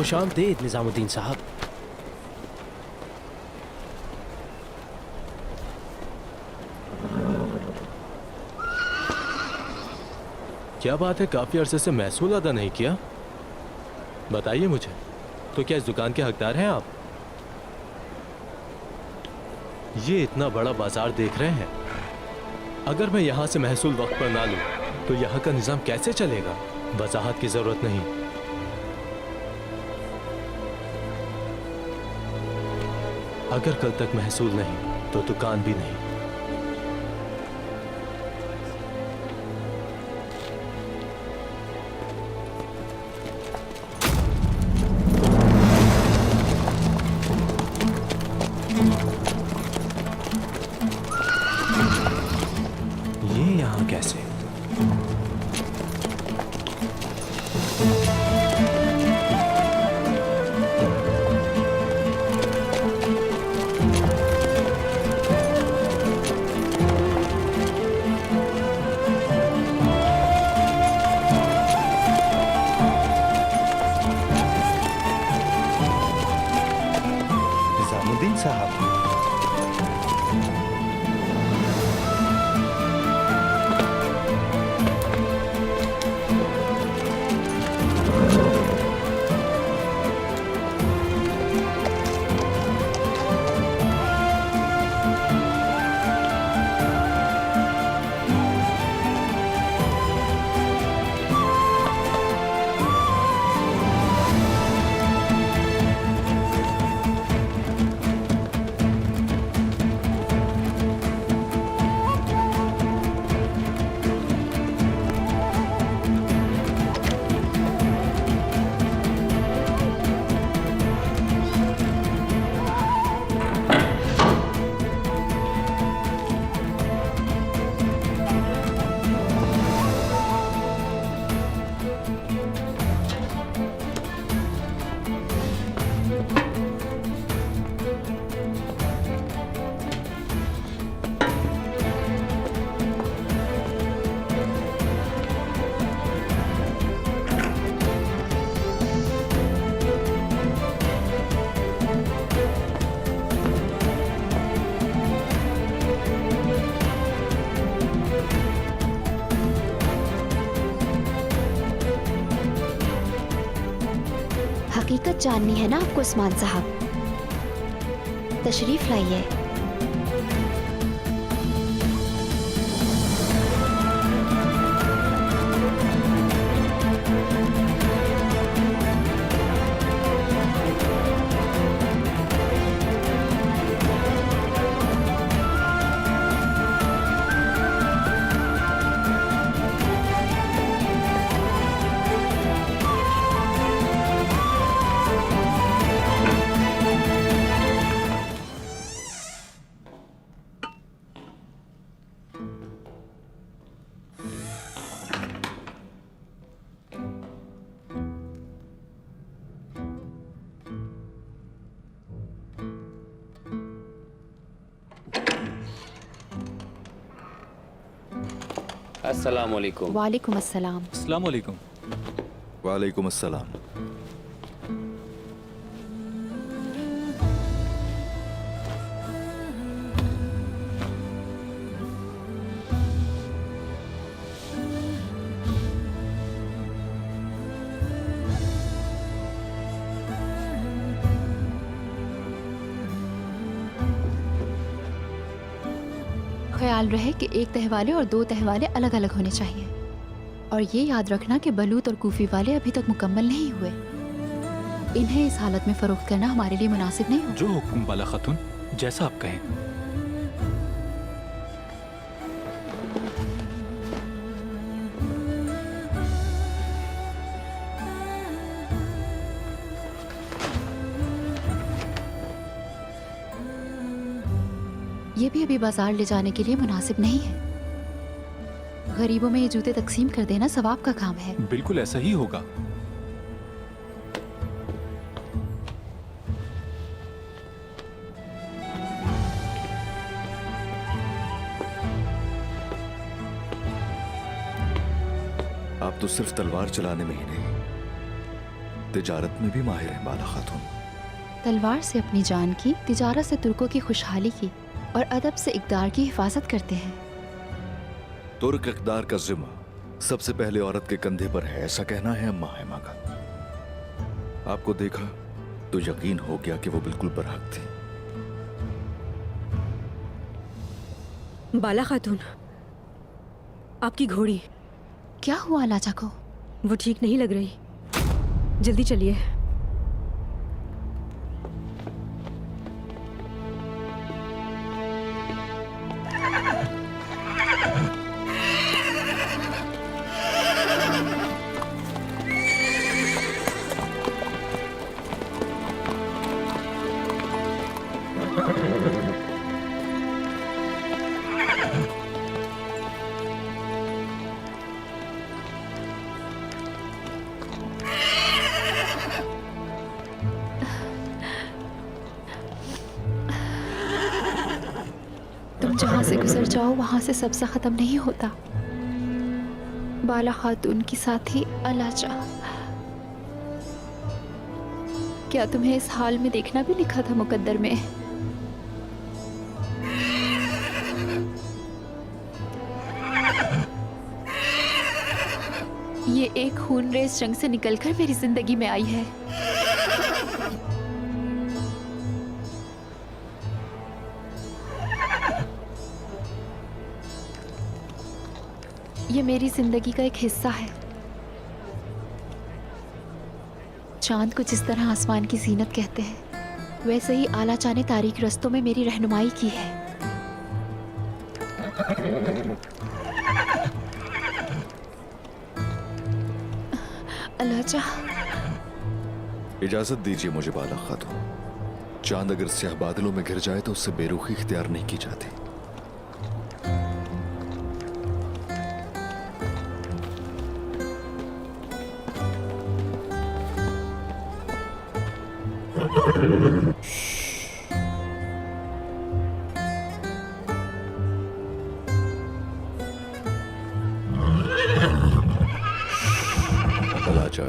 खुशामदीद निजामुद्दीन साहब। क्या बात है, काफी अरसे से महसूल अदा नहीं किया। बताइए मुझे, तो क्या इस दुकान के हकदार हैं आप? ये इतना बड़ा बाजार देख रहे हैं, अगर मैं यहां से महसूल वक्त पर ना लूं तो यहां का निजाम कैसे चलेगा? वजाहत की जरूरत नहीं। अगर कल तक महसूल नहीं तो दुकान भी नहीं। ये यहां कैसे? निजामुद्दीन साहब, हकीकत जाननी है ना आपको उस्मान साहब? तशरीफ लाइए। अस्सलाम वालेकुम। वालेकुम अस्सलाम। अस्सलाम वालेकुम। वालेकुम अस्सलाम। ख्याल रहे कि एक तहवाले और दो तहवाले अलग अलग होने चाहिए। और ये याद रखना कि बलूत और कूफी वाले अभी तक मुकम्मल नहीं हुए। इन्हें इस हालत में फरोख्त करना हमारे लिए मुनासिब नहीं होगा। जो हुक्म बाला खातून, जैसा आप कहें। ये भी अभी बाजार ले जाने के लिए मुनासिब नहीं है। गरीबों में ये जूते तकसीम कर देना सवाब का काम है। बिल्कुल ऐसा ही होगा। आप तो सिर्फ तलवार चलाने में ही नहीं, तिजारत में भी माहिर हैं बाला खातून। तलवार से अपनी जान की, तिजारत से तुर्कों की खुशहाली की और अदब से इक़दार की हिफाजत करते हैं। तुर्क इक़दार का जिम्मा सबसे पहले औरत के कंधे पर है, ऐसा कहना है अम्मा हैमा का। आपको देखा तो यकीन हो गया कि वो बिल्कुल बरहक थी। बाला खातून, आपकी घोड़ी क्या हुआ लाजा को? वो ठीक नहीं लग रही, जल्दी चलिए। तुम जहाँ से गुजर जाओ वहाँ से सबसे ख़त्म नहीं होता। बाला खातून की साथी अलाजा, क्या तुम्हें इस हाल में देखना भी लिखा था मुकद्दर में? ये एक खूनरेज जंग से निकलकर मेरी जिंदगी में आई है। ये मेरी जिंदगी का एक हिस्सा है। चांद को जिस तरह आसमान की जीनत कहते हैं, वैसे ही आला चा ने तारीक रस्तों में मेरी रहनुमाई की है। अलाजा, इजाजत दीजिए मुझे बाला खातून। चांद अगर स्याह बादलों में घिर जाए तो उससे बेरुखी इख्तियार नहीं की जाती। अलाजा,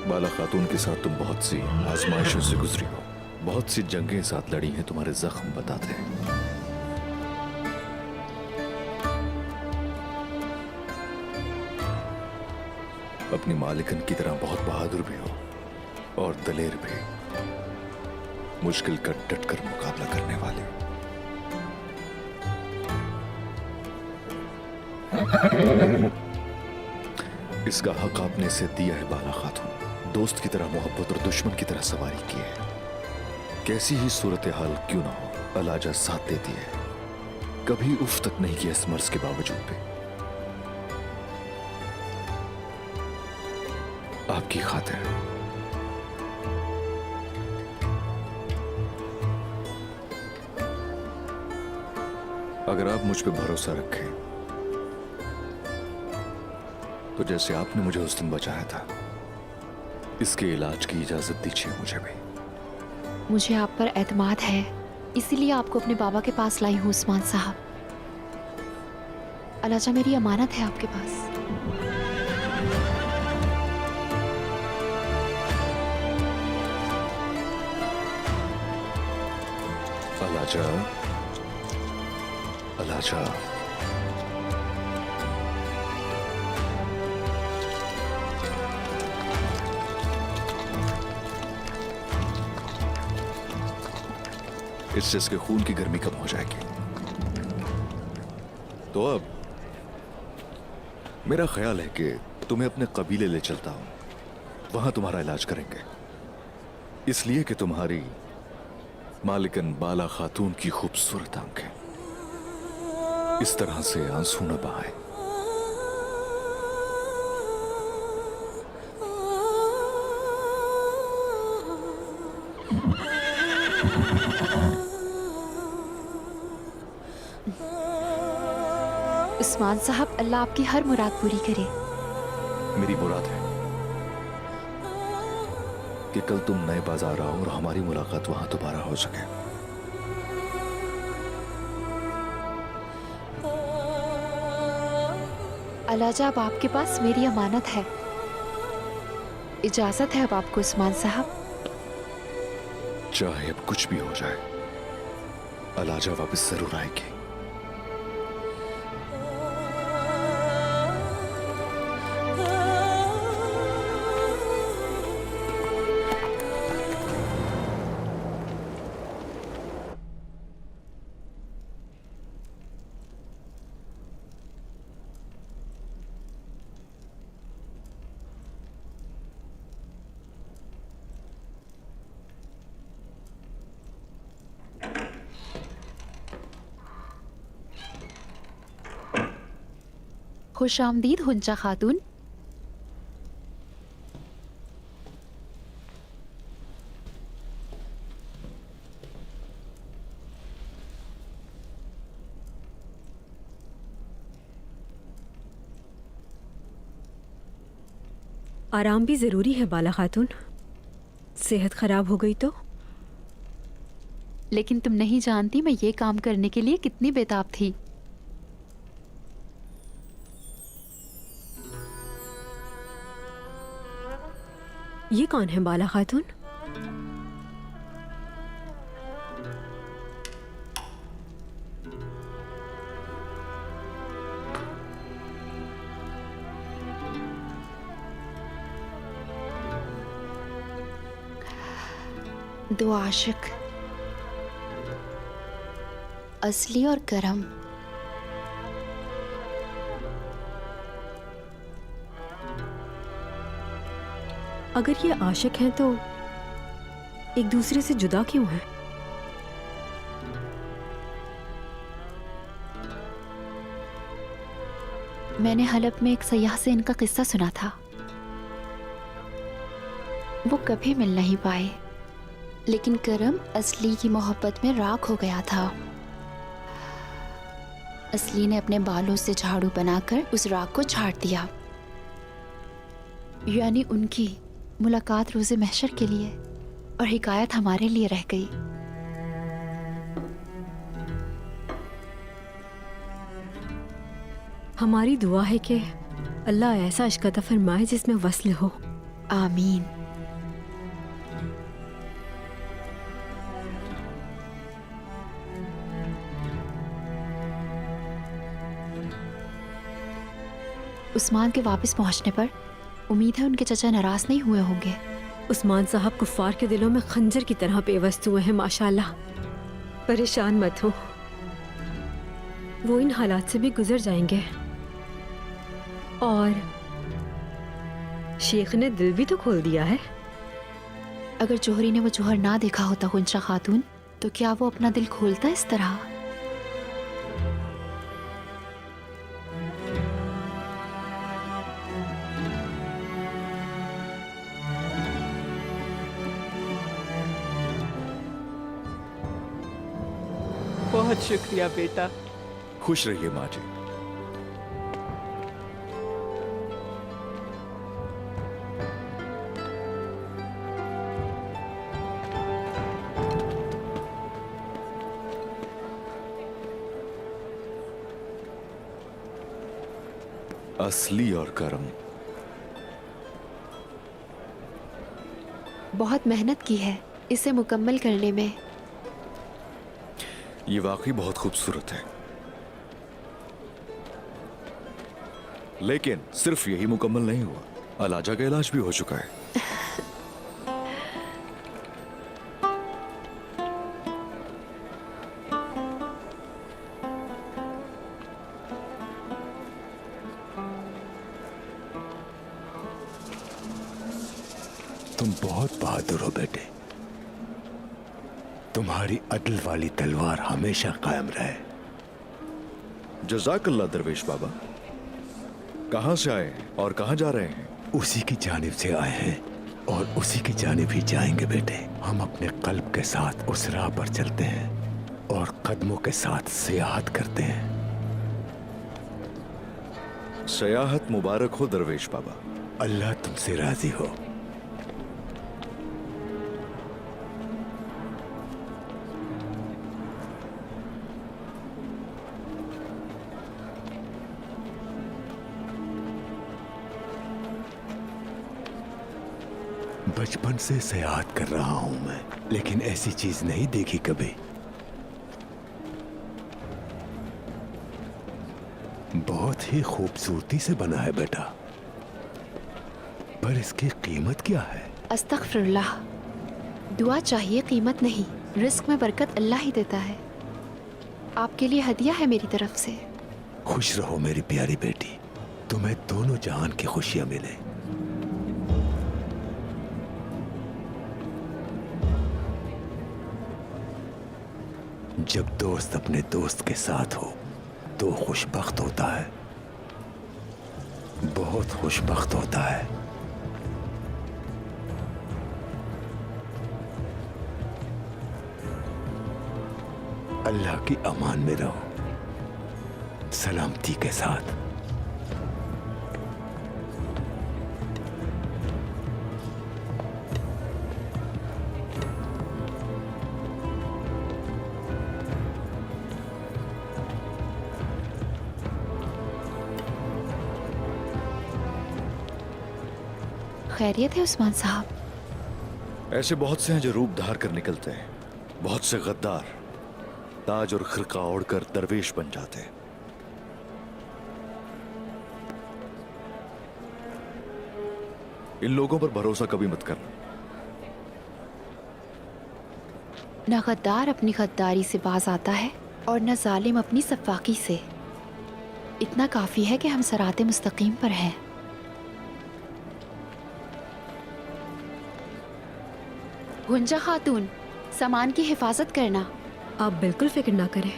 बाला खातून के साथ तुम बहुत सी आजमाइशों से गुजरी हो, बहुत सी जंगें साथ लड़ी हैं। तुम्हारे जख्म बताते हैं। अपनी मालिकन की तरह बहुत बहादुर भी हो और दलेर भी, मुश्किल का डट कर मुकाबला करने वाले। इसका हक आपने इसे दिया है बाला खातून। दोस्त की तरह मोहब्बत और दुश्मन की तरह सवारी की है। कैसी ही सूरत हाल क्यों ना हो, अलाजा साथ देती है। कभी उफ तक नहीं किया इस मर्ज के बावजूद भी। आपकी खातिर अगर आप मुझ पे भरोसा रखें तो जैसे आपने मुझे उस दिन बचाया था, इसके इलाज की इजाजत दीजिए मुझे भी। मुझे आप पर एतमाद है, इसीलिए आपको अपने बाबा के पास लाई हूँ उस्मान साहब। अलाजा मेरी अमानत है आपके पास। अलाजा, अलाजा, इससे इसके खून की गर्मी कम हो जाएगी। तो अब मेरा ख्याल है कि तुम्हें अपने कबीले ले चलता हूं, वहां तुम्हारा इलाज करेंगे। इसलिए कि तुम्हारी मालिकन बाला खातून की खूबसूरत आंखें इस तरह से आंसू न बहाए। उस्मान साहब, अल्लाह आपकी हर मुराद पूरी करे। मेरी मुराद है कि कल तुम नए बाजार आओ और हमारी मुलाकात वहां दोबारा हो सके। अलाजा, अब आपके पास मेरी अमानत है। इजाजत है अब आपको उस्मान साहब। चाहे अब कुछ भी हो जाए, अलाजा वापस जरूर आएगी। खुश आमदीद हुंजा खातून। आराम भी ज़रूरी है बाला खातून। सेहत खराब हो गई तो? लेकिन तुम नहीं जानती मैं ये काम करने के लिए कितनी बेताब थी। ये कौन है बाला खातून? दो आशिक, असली और करम। अगर ये आशिक हैं तो एक दूसरे से जुदा क्यों हैं? मैंने हलब में एक सयाह से इनका किस्सा सुना था। वो कभी मिल नहीं पाए, लेकिन करम असली की मोहब्बत में राख हो गया था। असली ने अपने बालों से झाड़ू बनाकर उस राख को झाड़ दिया। यानी उनकी मुलाकात रोज़े महशर के लिए और हिकायत हमारे लिए रह गई। हमारी दुआ है कि अल्लाह ऐसा इश्क अता फरमाए जिसमें वस्ल हो। आमीन। उस्मान के वापस पहुंचने पर उम्मीद है उनके चचा नाराज नहीं हुए होंगे। उस्मान साहब कुफ्फार के दिलों में खंजर की तरह पेवस्त हुए हैं माशाल्लाह। परेशान मत हो, वो इन हालात से भी गुजर जाएंगे। और शेख ने दिल भी तो खोल दिया है। अगर जोहरी ने वो जोहर ना देखा होता हुंजा खातून, तो क्या वो अपना दिल खोलता इस तरह? बहुत शुक्रिया बेटा। खुश रहिए माँ जी। असली और करम। बहुत मेहनत की है इसे मुकम्मल करने में। ये वाकई बहुत खूबसूरत है, लेकिन सिर्फ यही मुकम्मल नहीं हुआ, अलाजा का इलाज भी हो चुका है। तुम बहुत बहादुर हो बेटे। तुम्हारी अदल वाली तलवार हमेशा कायम रहे। जज़ाकल्लाह दरवेश बाबा। कहां से आए हैं और कहां जा रहे हैं? उसी की जानिब से आए हैं और उसी की जानिब ही जाएंगे बेटे। हम अपने कल्ब के साथ उस राह पर चलते हैं और कदमों के साथ सियाहत करते हैं। सयाहत मुबारक हो दरवेश बाबा। अल्लाह तुमसे राजी हो। बचपन से सयाहत कर रहा हूं मैं, लेकिन ऐसी चीज नहीं देखी कभी। बहुत ही खूबसूरती से बना है बेटा, पर इसकी कीमत क्या है? अस्तगफिरुल्लाह। दुआ चाहिए, कीमत नहीं। रिस्क में बरकत अल्लाह ही देता है। आपके लिए हदिया है मेरी तरफ से। खुश रहो मेरी प्यारी बेटी, तुम्हें दोनों जहान की खुशियां मिले। जब दोस्त अपने दोस्त के साथ हो तो खुशबख्त होता है, बहुत खुशबख्त होता है। अल्लाह की अमान में रहो, सलामती के साथ। खैरियत है उस्मान साहब? ऐसे बहुत से हैं जो रूप धार कर निकलते हैं, बहुत से गद्दार ताज और खिरका ओढ़कर दरवेश बन जाते हैं। इन लोगों पर भरोसा कभी मत करना। न गद्दार अपनी गद्दारी से बाज आता है और न जालिम अपनी सफाकी से। इतना काफी है कि हम सराते मुस्तकीम पर हैं। गुंजा खातून, सामान की हिफाजत करना। आप बिल्कुल फिक्र ना करें।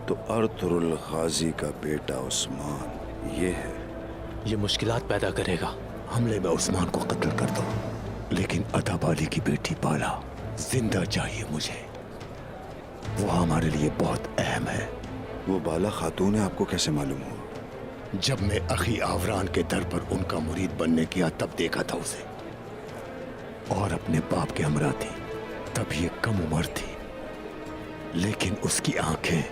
तो अर्तुरुल गाजी का बेटा उस्मान ये है। ये मुश्किलात पैदा करेगा। हमले में उस्मान को कत्ल कर दो, लेकिन अताबाली की बेटी बाला जिंदा चाहिए मुझे। वो हमारे लिए बहुत अहम है। वो बाला खातून है, आपको कैसे मालूम हुआ? जब मैं अखी आवरान के दर पर उनका मुरीद बनने गया तब देखा था उसे, और अपने बाप के हमरा थी। तब ये कम उम्र थी, लेकिन उसकी आंखें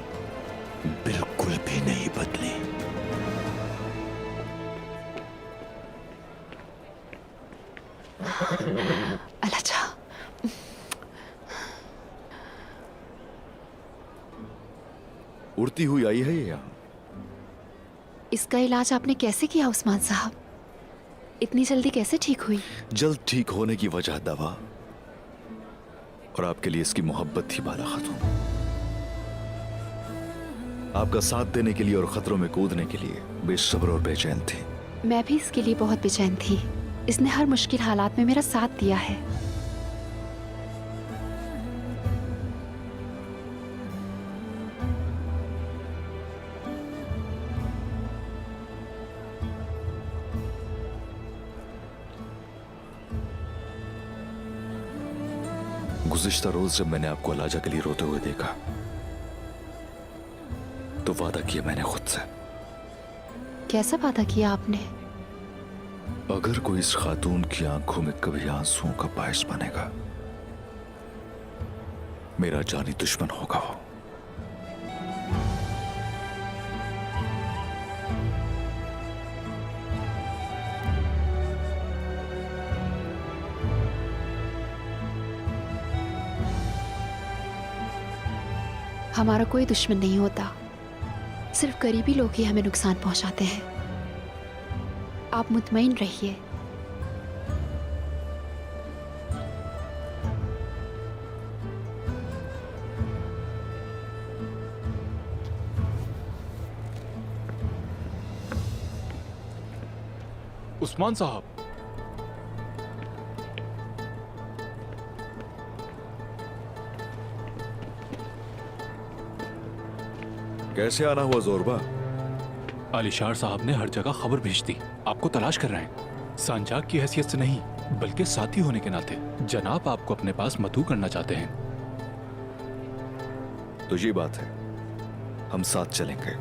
बिल्कुल भी नहीं बदली। अच्छा, उड़ती हुई आई है ये यहाँ। इसका इलाज आपने कैसे किया उस्मान साहब? इतनी जल्दी कैसे ठीक हुई? जल्द ठीक होने की वजह दवा और आपके लिए इसकी मोहब्बत थी बाला खातून। आपका साथ देने के लिए और खतरों में कूदने के लिए बेसब्र और बेचैन थी। मैं भी इसके लिए बहुत बेचैन थी। इसने हर मुश्किल हालात में मेरा साथ दिया है। गुज़िश्ता रोज जब मैंने आपको अलाजा के लिए रोते हुए देखा तो वादा किया मैंने खुद से। कैसा वादा किया आपने? अगर कोई इस खातून की आंखों में कभी आंसुओं का बायस बनेगा, मेरा जानी दुश्मन होगा वो। हमारा कोई दुश्मन नहीं होता, सिर्फ करीबी लोग ही हमें नुकसान पहुंचाते हैं। आप मुतमईन रहिए। उस्मान साहब, कैसे आना हुआ जोरबा? अलीशार साहब ने हर जगह खबर भेज दी, आपको तलाश कर रहे हैं। सांजाक की हैसियत से नहीं, बल्कि साथी होने के नाते जनाब आपको अपने पास मधु करना चाहते हैं। तो ये बात है, हम साथ चलेंगे।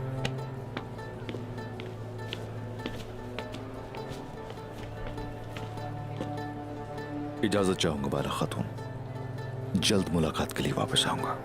इजाजत चाहूंगा बाला खातून, जल्द मुलाकात के लिए वापस आऊंगा।